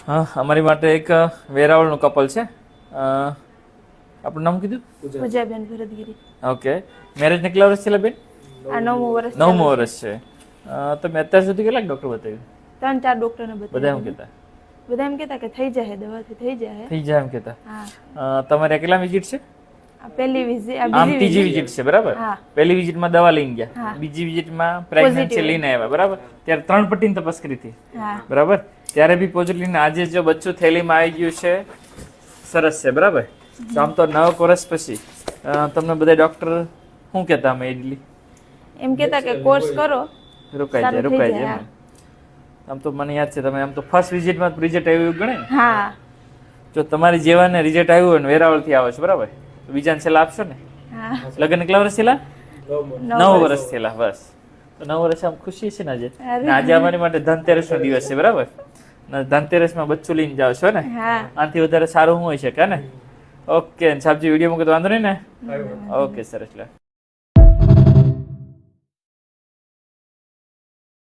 હા, અમારી માટે એક વેરાવળનું કપલ છે. આપણું નામ કીધું? પૂજાબેન ભરતગીરી. ઓકે. મેરેજ ને કેટલા વર્ષ થયેલા બેન? આ 9મું વર્ષ. 9મું વર્ષ છે. તમે અત્યાર સુધી કેટલાક ડોક્ટર બતાવ્યું? 3-4 ડોક્ટરને બધા બતાવ્યું. એમ કહેતા? બધા એમ કહેતા કે થઈ જાય, દવાથી થઈ જાય. થઈ જાય એમ કહેતા. હા. તમારે કેટલા વિઝિટ છે? આ પહેલી વિઝિટ, આ આમ બીજી ત્રીજી વિઝિટ. વિઝિટ છે, બરાબર? હા. પહેલી વિઝિટમાં દવા લઈને ગયા, હા. બીજી વિઝિટમાં પ્રેગ્નન્સી Positive. લઈને આવ્યા, બરાબર? ત્યારે 3 પટ્ટીની તપાસ કરી હતી, હા. બરાબર? ત્યારે બી પોઝિટિવ. આજે જો બચ્ચું થેલીમાં આવી ગયું છે, સરસ છે, બરાબર? તો આમ તો 9 વર્ષ પછી તમને બધા ડોક્ટર શું કહેતા અમે ઇડલી? એમ કહેતા કે કોર્સ કરો, રોકાઈ જાય, સારું થઈ રોકાઈ જાય. જાય. આમ તો મને યાદ છે, તમે આમ તો ફર્સ્ટ વિઝિટમાં રિઝલ્ટ આવ્યું એવું ગણે ને? હા. જો તમારી જેવાને રિઝલ્ટ આવ્યું હોય ને વેરાવળથી આવો છો, બરાબર? તો બીજાને છેલ્લા આપશો ને? હા. લગ્ન કેટલા વર્ષ થયેલા? 9 9 વર્ષ થયેલા, બસ. તો 9 વર્ષ આમ ખુશી છે ને આજે. અરે. ને આજે અમારી માટે ધનતેરસનો દિવસ છે, બરાબર? ને ધનતેરસમાં બચ્ચું લઈને જાવ છો ને? હા. આનાથી વધારે સારું શું હોય શકે ને? ઓકે, સાહેબજી વિડીયો મૂકે તો વાંધો નહીં ને? ઓકે, સરસ લે.